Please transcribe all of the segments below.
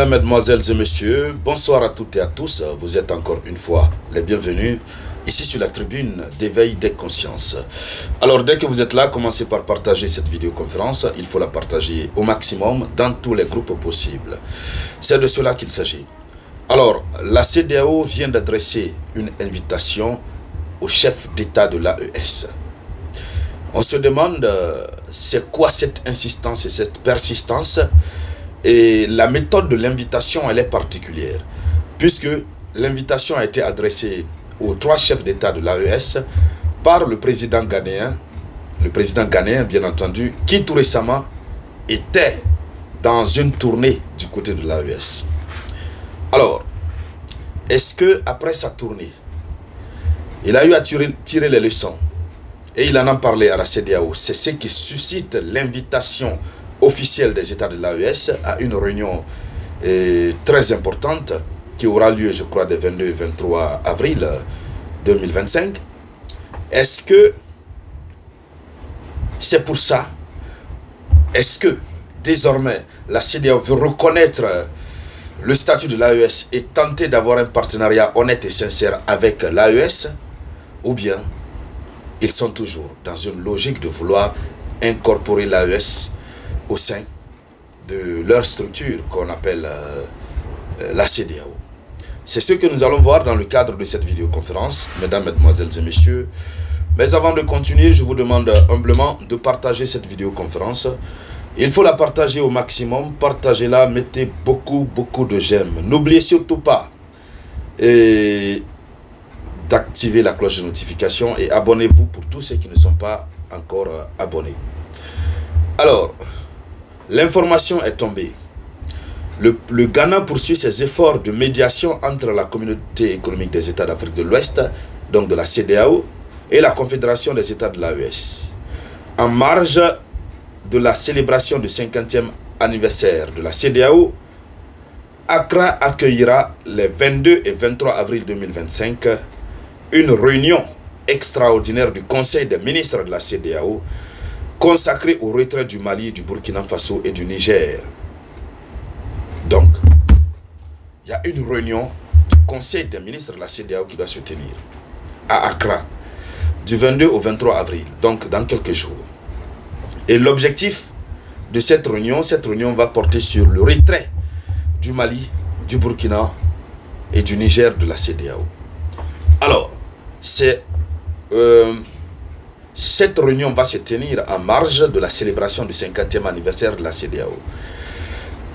Mesdemoiselles et messieurs, bonsoir à toutes et à tous. Vous êtes encore une fois les bienvenus ici sur la tribune d'éveil des consciences. Alors dès que vous êtes là, commencez par partager cette vidéoconférence. Il faut la partager au maximum dans tous les groupes possibles. C'est de cela qu'il s'agit. Alors, la CEDEAO vient d'adresser une invitation au chef d'État de l'AES. On se demande c'est quoi cette insistance et cette persistance. Et la méthode de l'invitation, elle est particulière, puisque l'invitation a été adressée aux trois chefs d'État de l'AES par le président ghanéen bien entendu, qui tout récemment était dans une tournée du côté de l'AES. Alors, est-ce que après sa tournée, il a eu à tirer les leçons et il en a parlé à la CEDEAO? C'est ce qui suscite l'invitation officielle des États de l'AES à une réunion très importante qui aura lieu, je crois, des 22 et 23 avril 2025. Est-ce que c'est pour ça? Est-ce que désormais la CEDEAO veut reconnaître le statut de l'AES et tenter d'avoir un partenariat honnête et sincère avec l'AES? Ou bien ils sont toujours dans une logique de vouloir incorporer l'AES au sein de leur structure qu'on appelle la CEDEAO. C'est ce que nous allons voir dans le cadre de cette vidéoconférence, mesdames, mesdemoiselles et messieurs. Mais avant de continuer, je vous demande humblement de partager cette vidéoconférence. Il faut la partager au maximum, partagez-la, mettez beaucoup de j'aime. N'oubliez surtout pas d'activer la cloche de notification et abonnez-vous pour tous ceux qui ne sont pas encore abonnés. Alors, l'information est tombée. Le Ghana poursuit ses efforts de médiation entre la communauté économique des États d'Afrique de l'Ouest, donc de la CEDEAO, et la Confédération des États de l'AES. En marge de la célébration du 50e anniversaire de la CEDEAO, Accra accueillera les 22 et 23 avril 2025 une réunion extraordinaire du Conseil des ministres de la CEDEAO consacré au retrait du Mali, du Burkina Faso et du Niger. Donc, il y a une réunion du Conseil des ministres de la CEDEAO qui doit se tenir à Accra du 22 au 23 avril, donc dans quelques jours. Et l'objectif de cette réunion va porter sur le retrait du Mali, du Burkina et du Niger de la CEDEAO. Alors, cette réunion va se tenir en marge de la célébration du 50e anniversaire de la CEDEAO.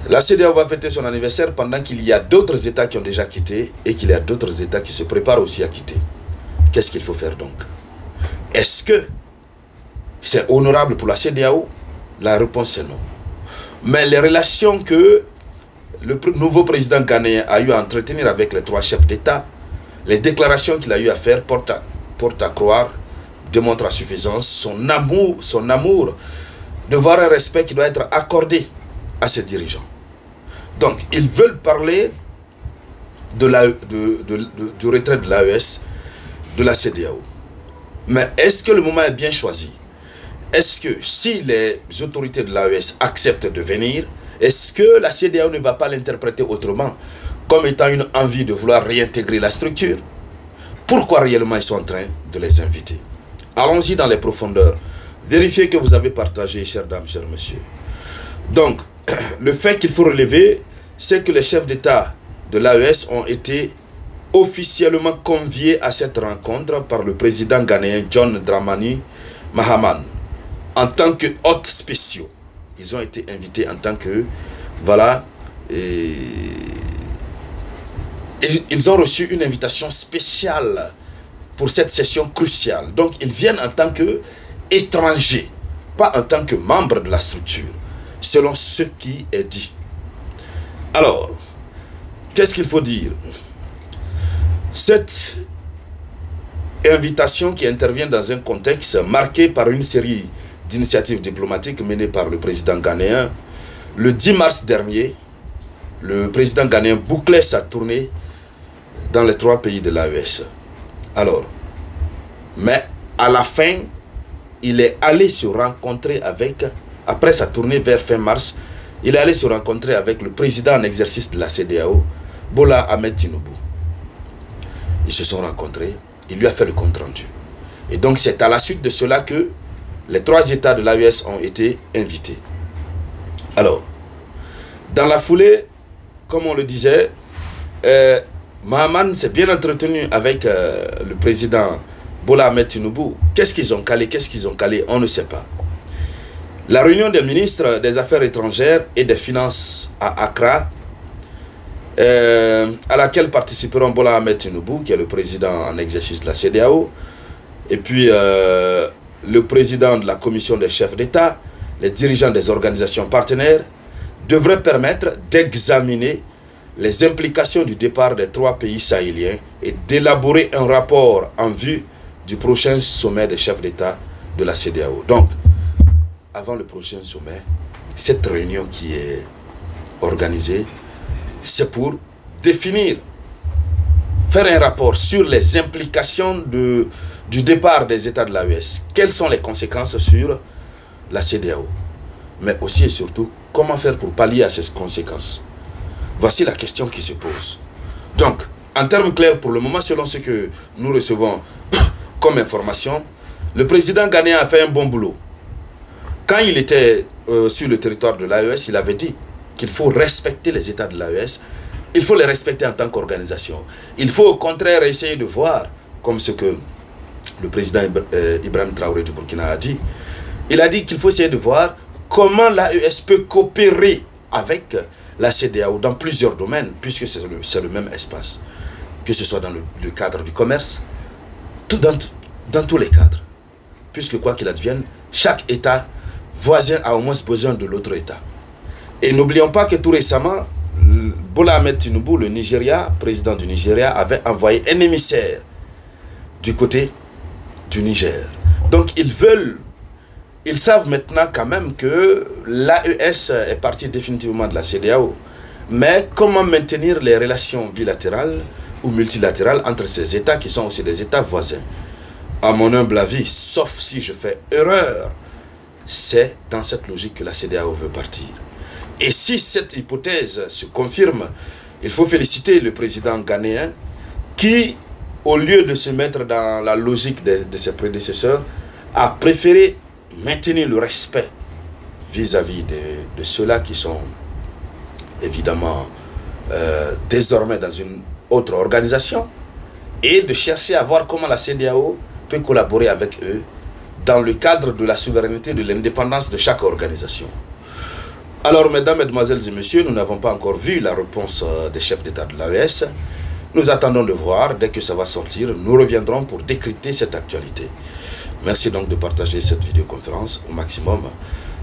La CEDEAO va fêter son anniversaire pendant qu'il y a d'autres États qui ont déjà quitté et qu'il y a d'autres États qui se préparent aussi à quitter. Qu'est-ce qu'il faut faire donc? Est-ce que c'est honorable pour la CEDEAO? La réponse est non. Mais les relations que le nouveau président ghanéen a eu à entretenir avec les trois chefs d'État, les déclarations qu'il a eu à faire portent à croire, démontre à suffisance son amour de voir un respect qui doit être accordé à ses dirigeants. Donc, ils veulent parler du retrait de l'AES, de la CEDEAO. Mais est-ce que le moment est bien choisi? Est-ce que si les autorités de l'AES acceptent de venir, est-ce que la CEDEAO ne va pas l'interpréter autrement, comme étant une envie de vouloir réintégrer la structure? Pourquoi réellement ils sont en train de les inviter? Allons-y dans les profondeurs. Vérifiez que vous avez partagé, chères dames, chers messieurs. Donc, le fait qu'il faut relever, c'est que les chefs d'État de l'AES ont été officiellement conviés à cette rencontre par le président ghanéen John Dramani Mahama en tant que hôtes spéciaux. Ils ont été invités en tant que, voilà, et ils ont reçu une invitation spéciale pour cette session cruciale. Donc, ils viennent en tant qu'étrangers, pas en tant que membres de la structure, selon ce qui est dit. Alors, qu'est-ce qu'il faut dire? Cette invitation qui intervient dans un contexte marqué par une série d'initiatives diplomatiques menées par le président ghanéen. Le 10 mars dernier, le président ghanéen bouclait sa tournée dans les 3 pays de l'AES. Alors, mais à la fin, il est allé se rencontrer avec, après sa tournée vers fin mars, il est allé se rencontrer avec le président en exercice de la CEDEAO, Bola Ahmed Tinubu. Ils se sont rencontrés, il lui a fait le compte rendu. Et donc c'est à la suite de cela que les 3 États de l'AES ont été invités. Alors, dans la foulée, comme on le disait, Mahaman s'est bien entretenu avec le président Bola Ahmed Tinubu. Qu'est-ce qu'ils ont calé? Qu'est-ce qu'ils ont calé? On ne sait pas. La réunion des ministres des Affaires étrangères et des Finances à Accra, à laquelle participeront Bola Ahmed Tinubu, qui est le président en exercice de la CEDEAO, et puis le président de la commission des chefs d'État, les dirigeants des organisations partenaires, devraient permettre d'examiner les implications du départ des 3 pays sahéliens et d'élaborer un rapport en vue du prochain sommet des chefs d'État de la CEDEAO. Donc, avant le prochain sommet, cette réunion qui est organisée, c'est pour définir, faire un rapport sur les implications du départ des États de l'AES. Quelles sont les conséquences sur la CEDEAO? Mais aussi et surtout, comment faire pour pallier à ces conséquences? Voici la question qui se pose. Donc, en termes clairs, pour le moment, selon ce que nous recevons comme information, le président ghanéen a fait un bon boulot. Quand il était sur le territoire de l'AES, il avait dit qu'il faut respecter les États de l'AES. Il faut les respecter en tant qu'organisation. Il faut au contraire essayer de voir, comme ce que le président Ibrahim Traoré du Burkina a dit, il a dit qu'il faut essayer de voir comment l'AES peut coopérer avec la CEDEAO dans plusieurs domaines, puisque c'est le même espace, que ce soit dans le cadre du commerce, dans tous les cadres, puisque quoi qu'il advienne, chaque État voisin a au moins besoin de l'autre État. Et n'oublions pas que tout récemment, Bola Ahmed Tinubu, le Nigeria, président du Nigeria, avait envoyé un émissaire du côté du Niger. Donc ils savent maintenant quand même que l'AES est partie définitivement de la CEDEAO. Mais comment maintenir les relations bilatérales ou multilatérales entre ces États qui sont aussi des États voisins? À mon humble avis, sauf si je fais erreur, c'est dans cette logique que la CEDEAO veut partir. Et si cette hypothèse se confirme, il faut féliciter le président ghanéen qui, au lieu de se mettre dans la logique de ses prédécesseurs, a préféré maintenir le respect vis-à-vis de ceux-là qui sont évidemment désormais dans une autre organisation et de chercher à voir comment la CEDEAO peut collaborer avec eux dans le cadre de la souveraineté et de l'indépendance de chaque organisation. Alors, mesdames, mesdemoiselles et messieurs, nous n'avons pas encore vu la réponse des chefs d'État de l'AES. Nous attendons de voir. Dès que ça va sortir, nous reviendrons pour décrypter cette actualité. Merci donc de partager cette vidéoconférence au maximum.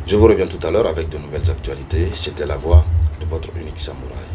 Je vous reviens tout à l'heure avec de nouvelles actualités. C'était la voix de votre unique samouraï.